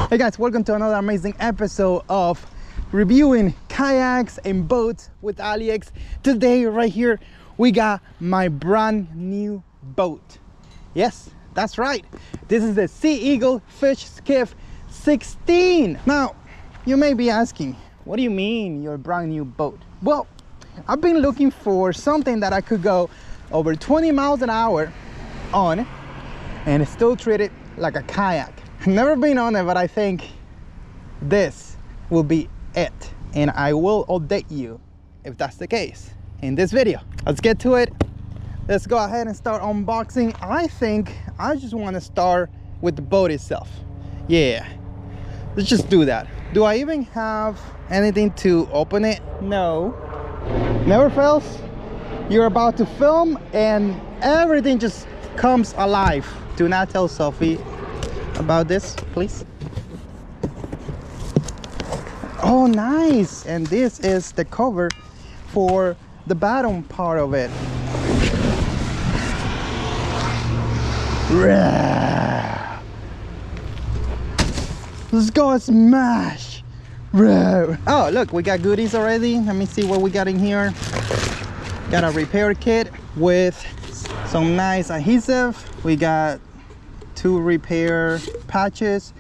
Hey guys, welcome to another amazing episode of reviewing kayaks and boats with Aliex. Today right here we got my brand new boat. Yes, that's right, this is the Sea Eagle FishSkiff16. Now you may be asking, what do you mean your brand new boat? Well, I've been looking for something that I could go over 20 miles an hour on and still treat it like a kayak. I've never been on it, but I think this will be it, and I will update you if that's the case in this video. Let's get to it. Let's go ahead and start unboxing. I think I just want to start with the boat itself. Yeah, let's just do that. Do I even have anything to open it? No. Never fails. You're about to film and everything just comes alive. Do not tell Sophie about this, please. Oh, nice. And this is the cover for the bottom part of it. Let's go smash. Oh, look, we got goodies already. Let me see what we got in here. Got a repair kit with some nice adhesive. We got 2 repair patches,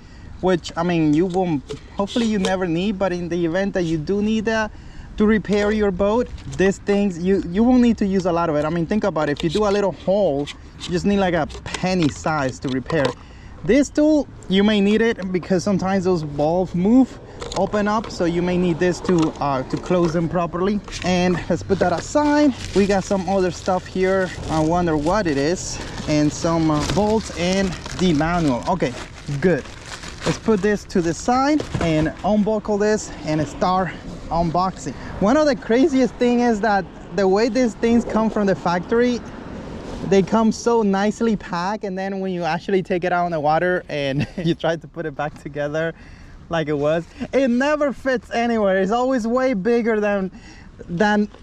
which I mean you won't, hopefully you never need, but in the event that you do need that to repair your boat, these things you won't need to use a lot of it. I mean, think about it. If you do a little hole, you just need like a penny size to repair it. This tool, you may need it because sometimes those valves move, open up, so you may need this to close them properly. And let's put that aside. We got some other stuff here. I wonder what it is, and some bolts and the manual. Okay, good. Let's put this to the side and unbuckle this and start unboxing. One of the craziest thing is that the way these things come from the factory, they come so nicely packed, and then when you actually take it out in the water and you try to put it back together like it was, it never fits anywhere. It's always way bigger than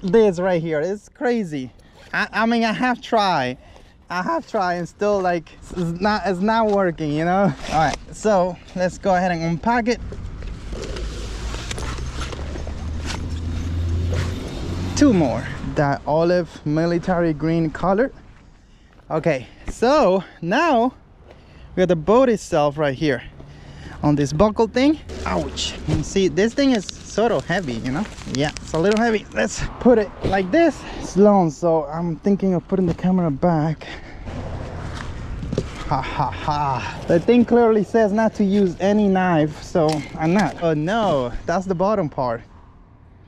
this right here. It's crazy. I mean, I have tried and still, like, it's not working, you know. All right, so let's go ahead and unpack it. 2 more, that olive military green color. Okay, so now we got the boat itself right here on this buckle thing. Ouch. You see, this thing is sort of heavy, you know. Yeah, it's a little heavy. Let's put it like this. It's long, so I'm thinking of putting the camera back. Ha ha ha. The thing clearly says not to use any knife, so I'm not. Oh no, that's the bottom part.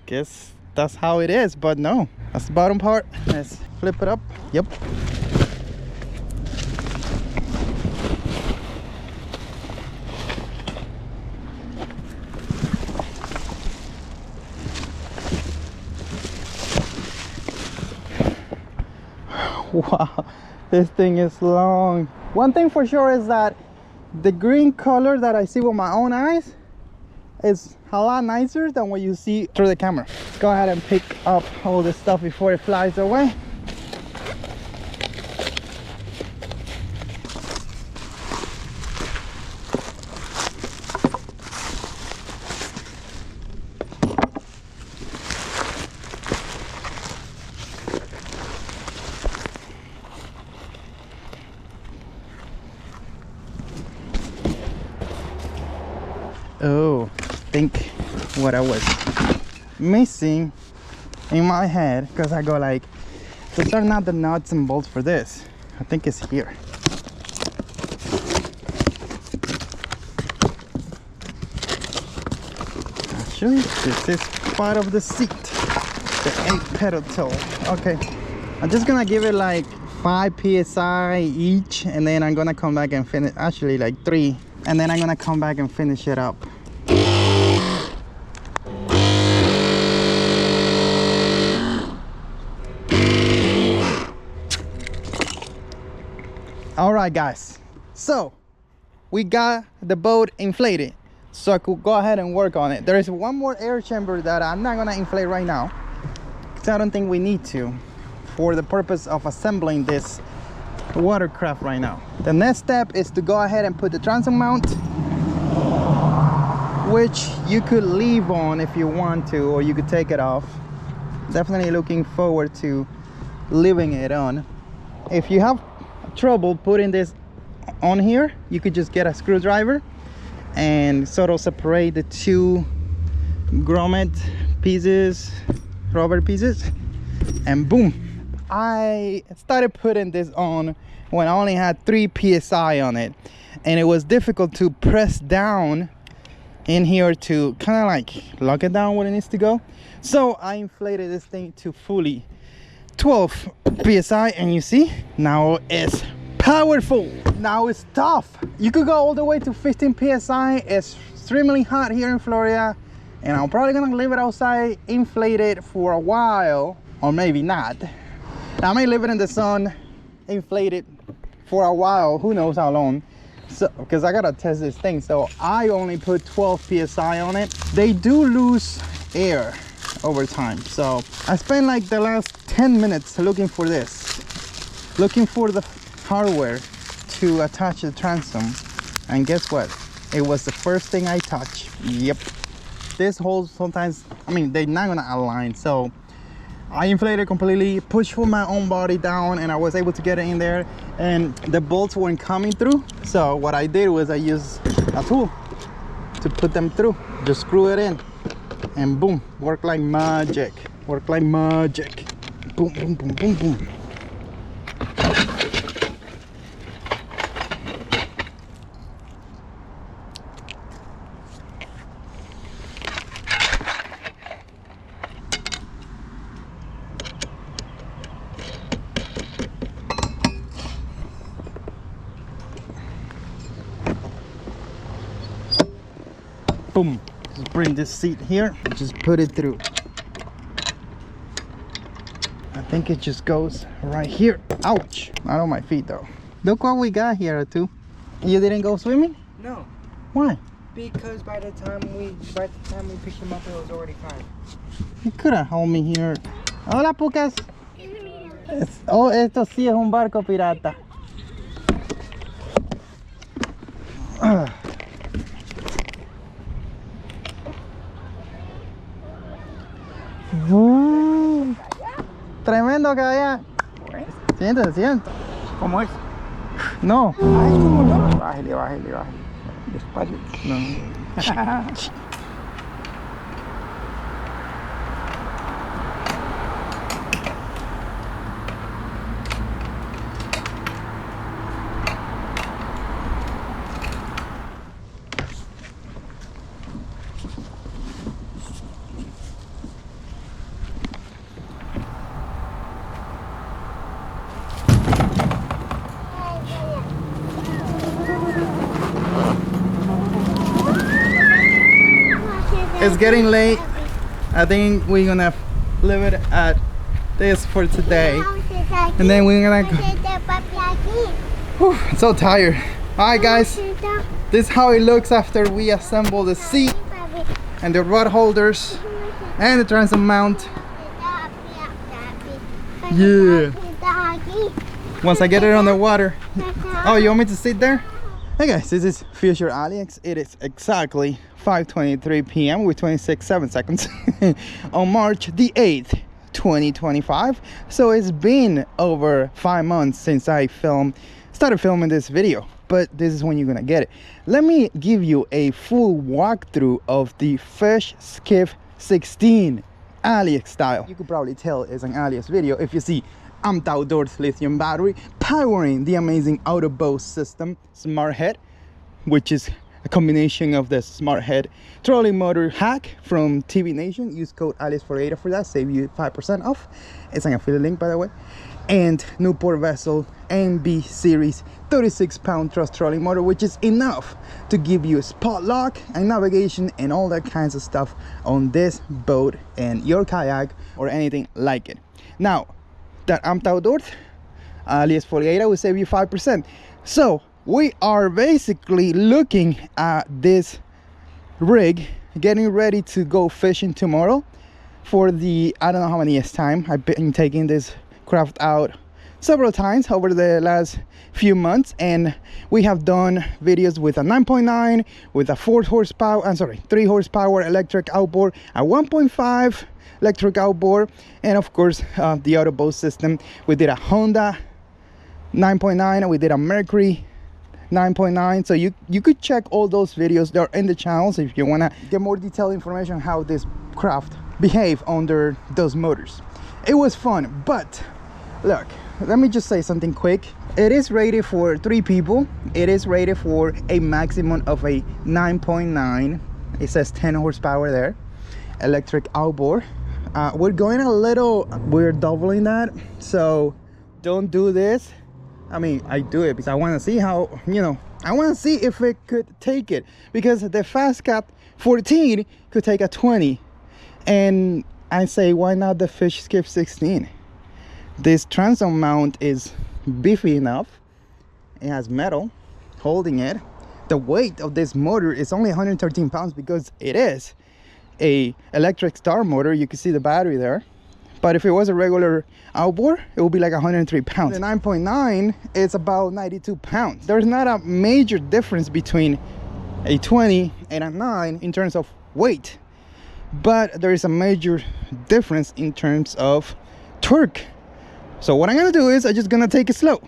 Guess that's how it is, but no, that's the bottom part. Let's flip it up. Yep. Wow, this thing is long. One thing for sure is that the green color that I see with my own eyes is a lot nicer than what you see through the camera. Let's go ahead and pick up all this stuff before it flies away. Oh, I think what I was missing in my head, because I go like, those are not the nuts and bolts for this. I think it's here. Actually, this is part of the seat, the 8-pedal toe. Okay, I'm just gonna give it like 5 psi each, and then I'm gonna come back and finish, actually like 3, and then I'm gonna come back and finish it up. All right guys, so we got the boat inflated, so I could go ahead and work on it. There is one more air chamber that I'm not gonna inflate right now, because I don't think we need to, for the purpose of assembling this watercraft right now. The next step is to go ahead and put the transom mount which you could leave on if you want to, or you could take it off. Definitely looking forward to leaving it on. If you have trouble putting this on here, you could just get a screwdriver and sort of separate the two grommet pieces, rubber pieces, and boom. I started putting this on when I only had 3 psi on it, and it was difficult to press down in here to kind of like lock it down where it needs to go. So I inflated this thing to fully 12 psi, and you see, now it's powerful. Now it's tough. You could go all the way to 15 psi. It's extremely hot here in Florida, and I'm probably gonna leave it outside inflated for a while, or maybe not. I may leave it in the sun inflated for a while, who knows how long. So because I gotta test this thing, so I only put 12 psi on it. They do lose air over time, so I spent like the last 10 minutes looking for this, looking for the hardware to attach the transom, and guess what, it was the first thing I touched. Yep, this holds sometimes, I mean, they're not gonna align, so I inflated completely, pushed for my own body down, and I was able to get it in there, and the bolts weren't coming through. So what I did was I used a tool to put them through. Just screw it in, and boom, work like magic. Work like magic. Boom, boom, boom, boom, boom. Boom. Just bring this seat here, just put it through. I think it just goes right here. Ouch, not on my feet though. Look what we got here too. You didn't go swimming? No. Why? Because by the time we picked him up, it was already fine. You could have held me here. Hola, Pucas. Oh, esto sí es un barco pirata. Tremendo kayak. Siéntate, siéntate. ¿Cómo es? No. Ah, es como no. Bájale, bájale, bájale. Despacio. No. It's getting late. I think we're gonna leave it at this for today, and then we're gonna go. Whew, I'm so tired. Alright guys, this is how it looks after we assemble the seat and the rod holders and the transom mount. Yeah. Once I get it on the water. Oh, you want me to sit there? Hey guys, this is Future Aliex. It is exactly 5:23 p.m. with 26.7 seconds on March the 8th, 2025. So it's been over 5 months since I started filming this video, but this is when you're gonna get it. Let me give you a full walkthrough of the FishSkiff16 Aliex style. You could probably tell it's an Aliex video if you see outdoors lithium battery powering the amazing Autobow system smart head, which is a combination of the smart head trolling motor hack from TBnation. Use code ALIEXFOLGUEIRA for that, save you 5% off. It's an affiliate link, by the way. And Newport vessel NB series 36-pound thrust trolling motor, which is enough to give you spot lock and navigation and all that kinds of stuff on this boat and your kayak or anything like it. Now that I'm outdoors, ALIEXFOLGUEIRA will save you 5%. So we are basically looking at this rig, getting ready to go fishing tomorrow for the, I don't know how many years time. I've been taking this craft out several times over the last few months, and we have done videos with a 9.9, with a 3 horsepower electric outboard, a 1.5 electric outboard, and of course the auto boat system. We did a Honda 9.9 and we did a Mercury 9.9. So you could check all those videos. They're in the channels if you want to get more detailed information on how this craft behave under those motors. It was fun, but look, let me just say something quick. It is rated for 3 people. It is rated for a maximum of a 9.9. It says 10 horsepower there, electric outboard. We're doubling that, so don't do this. I mean, I do it because I want to see how, I want to see if it could take it, because the FastCat 14 could take a 20, and I say, why not the FishSkiff16? This transom mount is beefy enough. It has metal holding it. The weight of this motor is only 113 pounds because it is a electric star motor. You can see the battery there. But if it was a regular outboard, it would be like 103 pounds. The 9.9 is about 92 pounds. There's not a major difference between a 20 and a 9 in terms of weight, but there is a major difference in terms of torque. So what I'm gonna do is I'm just gonna take it slow.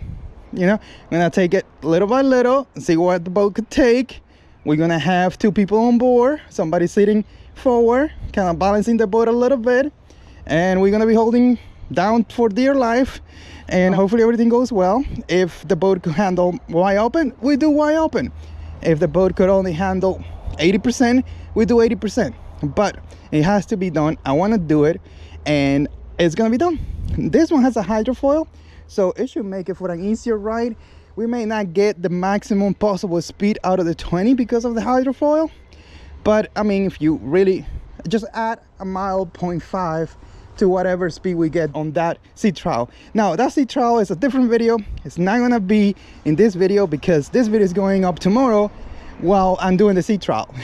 I'm gonna take it little by little and see what the boat could take. We're gonna have 2 people on board, somebody sitting forward, kind of balancing the boat a little bit, and we're gonna be holding down for dear life, and hopefully everything goes well. If the boat could handle wide open, we do wide open. If the boat could only handle 80%, we do 80%. But it has to be done. I want to do it, and it's gonna be done. This one has a hydrofoil, so it should make it for an easier ride. We may not get the maximum possible speed out of the 20 because of the hydrofoil, but I mean, if you really just add a 1.5 miles to whatever speed we get on that sea trial. Now that sea trial is a different video. It's not gonna be in this video because this video is going up tomorrow while I'm doing the sea trial.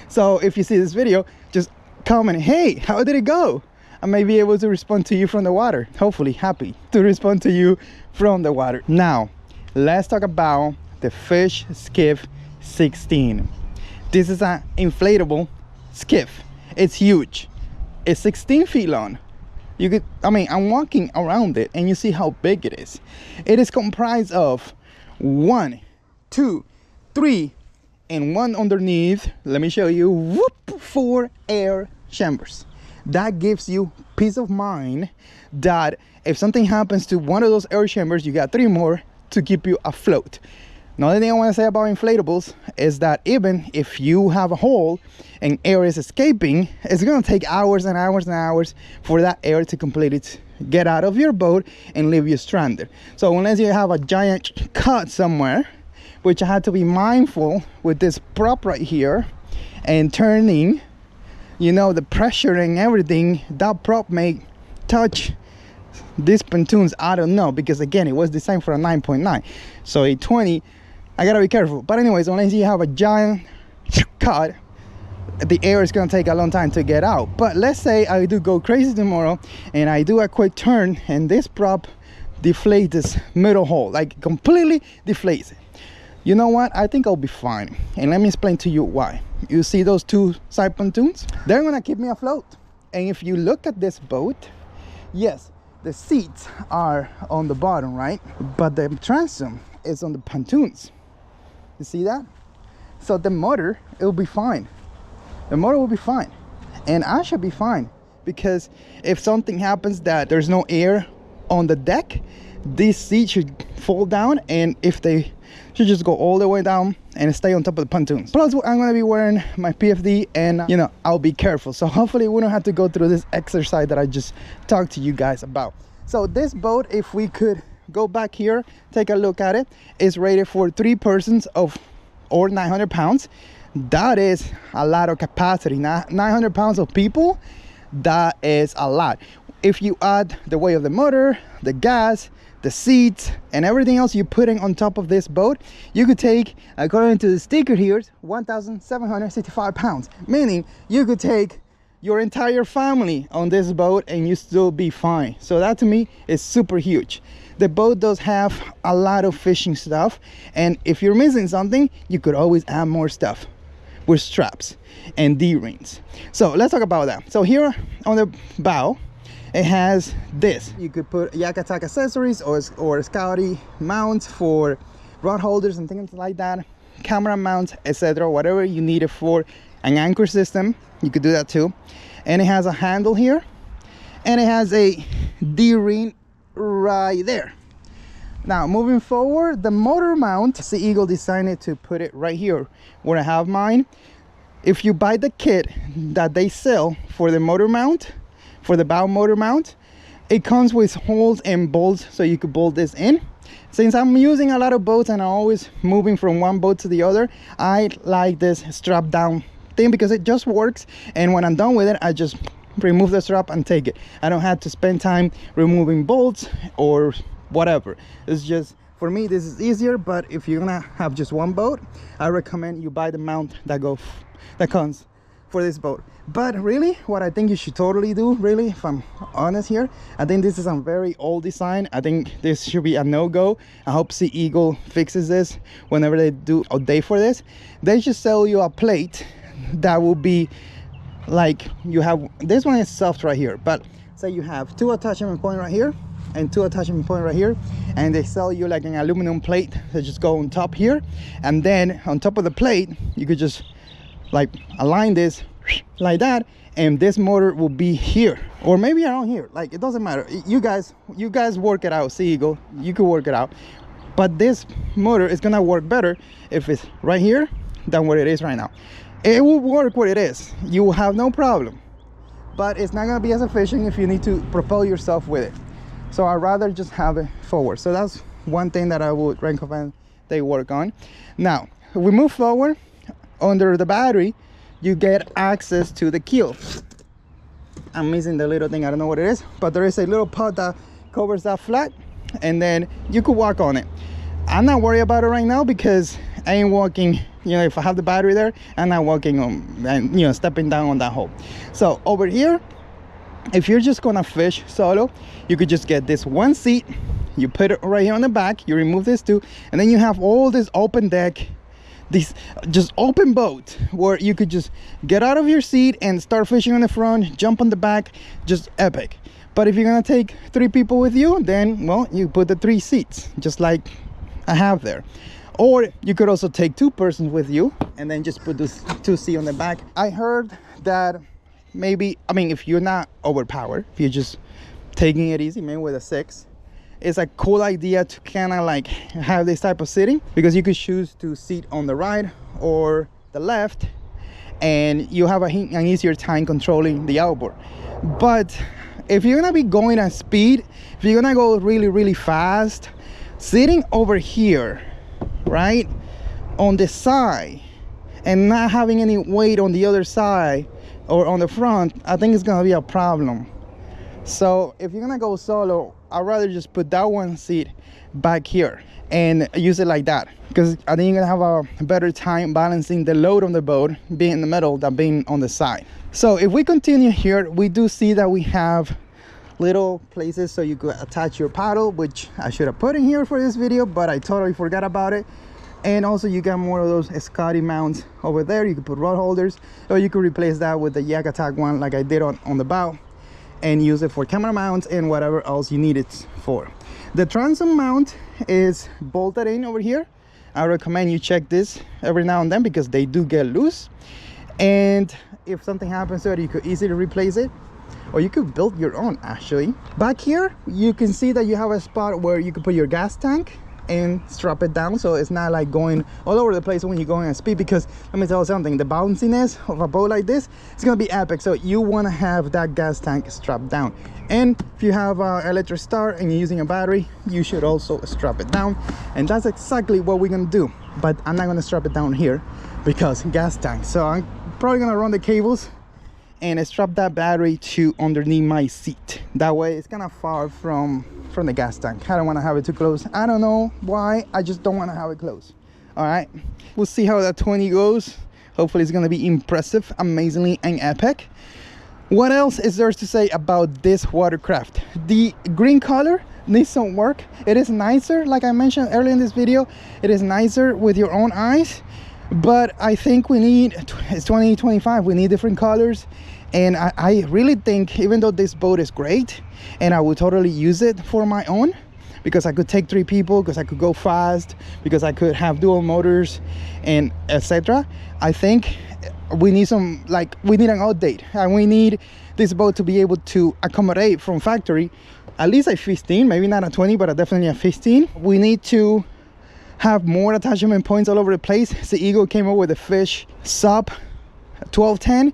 So if you see this video, just comment, hey, how did it go? I may be able to respond to you from the water. Hopefully happy to respond to you from the water. Now let's talk about the FishSkiff16. This is an inflatable skiff. It's huge. It's 16 feet long. I'm walking around it and you see how big it is. It is comprised of 1, 2, 3, and 1 underneath. Let me show you. 4 air chambers. That gives you peace of mind that if something happens to one of those air chambers, you got 3 more to keep you afloat. Another thing I want to say about inflatables is that even if you have a hole and air is escaping, it's going to take hours and hours and hours for that air to completely get out of your boat and leave you stranded. So unless you have a giant cut somewhere, which I had to be mindful with this prop right here and turning, the pressure and everything, that prop may touch these pontoons. I don't know, because again, it was designed for a 9.9, so a 20, I gotta be careful. But anyways, unless you have a giant cut, the air is gonna take a long time to get out. But let's say I do go crazy tomorrow and I do a quick turn and this prop deflates this middle hole, like completely deflates it. You know what? I think I'll be fine, and let me explain to you why. You see those 2 side pontoons? They're gonna keep me afloat. And if you look at this boat, yes, the seats are on the bottom, right? But the transom is on the pontoons. You see that? So the motor, it will be fine. The motor will be fine, and I should be fine, because if something happens that there's no air on the deck, these seats should fall down, and if they should just go all the way down and stay on top of the pontoons. Plus, I'm going to be wearing my PFD, and I'll be careful. So hopefully we don't have to go through this exercise that I just talked to you guys about. So this boat, if we could go back here, take a look at it, is rated for 3 persons or 900 pounds. That is a lot of capacity. 900 pounds of people, that is a lot. If you add the weight of the motor, the gas, the seats, and everything else you're putting on top of this boat, you could take, according to the sticker here, 1,765 pounds. Meaning you could take your entire family on this boat and you still be fine. So that to me is super huge. The boat does have a lot of fishing stuff, and if you're missing something, you could always add more stuff with straps and D-rings. So let's talk about that. So here on the bow, it has this. You could put YakGadget accessories or Scouty mounts for rod holders and things like that, camera mounts, etc. Whatever you need it for. An anchor system, you could do that too. And it has a handle here, and it has a D-ring right there. Now moving forward, the motor mount, Sea Eagle decided to put it right here where I have mine. If you buy the kit that they sell for the motor mount, for the bow motor mount, it comes with holes and bolts so you could bolt this in. Since I'm using a lot of boats and I'm always moving from one boat to the other, I like this strap down thing because it just works, and when I'm done with it, I just remove the strap and take it. I don't have to spend time removing bolts or whatever. It's just, for me, this is easier. But if you're gonna have just one boat, I recommend you buy the mount that comes for this boat. But really, what I think you should totally do, really, if I'm honest here, I think this is a very old design. I think this should be a no-go. I hope Sea Eagle fixes this whenever they do a day for this. They should sell you a plate that will be like, you have, this one is soft right here, but say you have 2 attachment points right here and 2 attachment points right here, and they sell you like an aluminum plate that just go on top here, and then on top of the plate you could just like align this like that, and this motor will be here or maybe around here. Like, it doesn't matter. You guys work it out. Sea Eagle, you could work it out, but this motor is gonna work better if it's right here than what it is right now. It will work what it is, you will have no problem, but it's not going to be as efficient if you need to propel yourself with it. So I'd rather just have it forward. So that's one thing that I would recommend they work on. Now if we move forward, under the battery you get access to the keel. I'm missing the little thing, I don't know what it is, but there is a little pod that covers that flat, and then you could walk on it. I'm not worried about it right now because I ain't walking, you know, if I have the battery there, I'm not walking on and, you know, stepping down on that hole. So over here, if you're just gonna fish solo, you could just get this one seat, you put it right here on the back, you remove this too, and then you have all this open deck, this just open boat where you could just get out of your seat and start fishing on the front, jump on the back, just epic. But if you're gonna take 3 people with you, then, well, you put the 3 seats just like I have there. Or you could also take 2 persons with you and then just put this 2 seats on the back. I heard that maybe, I mean, if you're not overpowered, if you're just taking it easy, maybe with a 6, it's a cool idea to kind of like have this type of sitting, because you could choose to sit on the right or the left, and you have an easier time controlling the outboard. But if you're gonna be going at speed, if you're gonna go really, really fast, sitting over here, right on the side, and not having any weight on the other side or on the front, I think it's gonna be a problem. So if you're gonna go solo, I'd rather just put that one seat back here and use it like that, because I think you're gonna have a better time balancing the load on the boat being in the middle than being on the side. So if we continue here, we do see that we have little places so you could attach your paddle, which I should have put in here for this video, but I totally forgot about it. And also you got more of those Scotty mounts over there. You could put rod holders, or you could replace that with the YakGadget one like I did on the bow, and use it for camera mounts and whatever else you need it for. The transom mount is bolted in over here. I recommend you check this every now and then because they do get loose, and if something happens to it, you could easily replace it, or you could build your own. Actually, back here you can see that you have a spot where you could put your gas tank and strap it down, so it's not like going all over the place when you're going at speed. Because let me tell you something, the bounciness of a boat like this, it's gonna be epic. So you want to have that gas tank strapped down, and if you have an electric start and you're using a battery, you should also strap it down, and that's exactly what we're gonna do. But I'm not gonna strap it down here because gas tank, so I'm probably gonna run the cables and strap that battery to underneath my seat. That way it's kind of far from the gas tank. I don't want to have it too close. I don't know why, I just don't want to have it close. All right, we'll see how that 20 goes. Hopefully it's going to be impressive, amazingly, and epic. What else is there to say about this watercraft? The green color needs some work. It is nicer, like I mentioned earlier in this video, it is nicer with your own eyes, but I think we need, it's 2025, we need different colors. And I really think, even though this boat is great and I would totally use it for my own, because I could take 3 people, because I could go fast, because I could have dual motors and etc., I think we need some, like, we need an update, and we need this boat to be able to accommodate from factory at least a 15, maybe not a 20, but definitely a 15. We need to have more attachment points all over the place. The Eagle came up with a Fish Sub 1210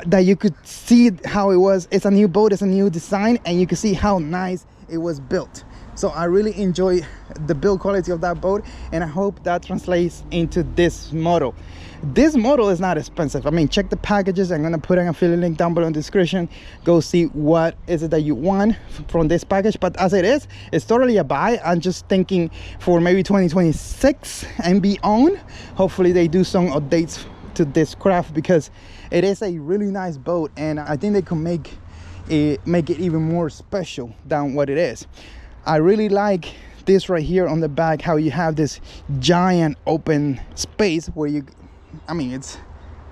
that you could see how it was. It's a new boat, it's a new design, and you can see how nice it was built. So I really enjoy the build quality of that boat, and I hope that translates into this model. This model is not expensive. I mean, check the packages. I'm gonna put an affiliate link down below in the description. Go see what is it that you want from this package. But as it is, it's totally a buy. I'm just thinking for maybe 2026 and beyond, hopefully they do some updates to this craft, because it is a really nice boat, and I think they can make it even more special than what it is. I really like this right here on the back, how you have this giant open space where you, I mean, it's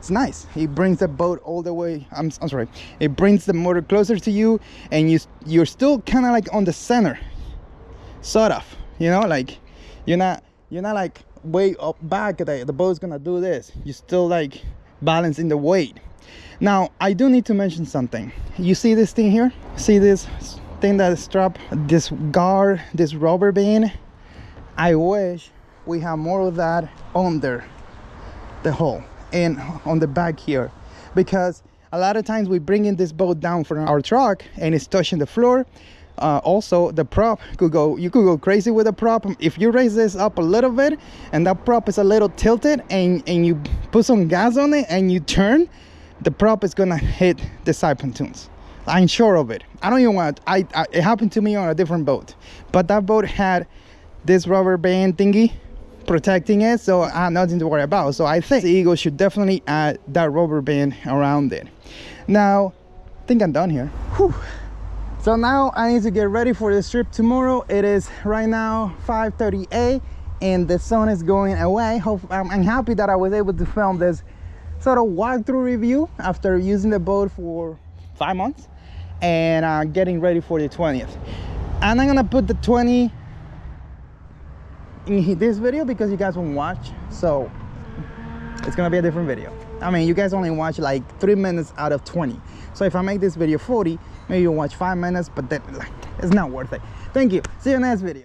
nice. It brings the boat all the way, I'm sorry, it brings the motor closer to you, and you're still kind of like on the center, sort of, you know, like you're not like way up back that the boat's gonna do this. You're still like balancing the weight. Now I do need to mention something. You see this thing here? See this thing that is strapped, this guard, this rubber band? I wish we have more of that under the hull and on the back here, because a lot of times we bring in this boat down from our truck and it's touching the floor. Also the prop could go, you could go crazy with the prop if you raise this up a little bit and that prop is a little tilted, and you put some gas on it and you turn, the prop is gonna hit the side pontoons. I'm sure of it. I don't even want it happened to me on a different boat, but that boat had this rubber band thingy protecting it, so I have nothing to worry about. So I think the Eagle should definitely add that rubber band around it. Now I think I'm done here. Whew. So now I need to get ready for this trip tomorrow. It is right now 5:30 and the sun is going away. I'm happy that I was able to film this sort of walkthrough review after using the boat for 5 months, and getting ready for the 20th. And I'm gonna put the 20 in this video because you guys won't watch, so it's gonna be a different video. I mean, you guys only watch like 3 minutes out of 20, so if I make this video 40, maybe you'll watch 5 minutes, but then it's not worth it. Thank you. See you in the next video.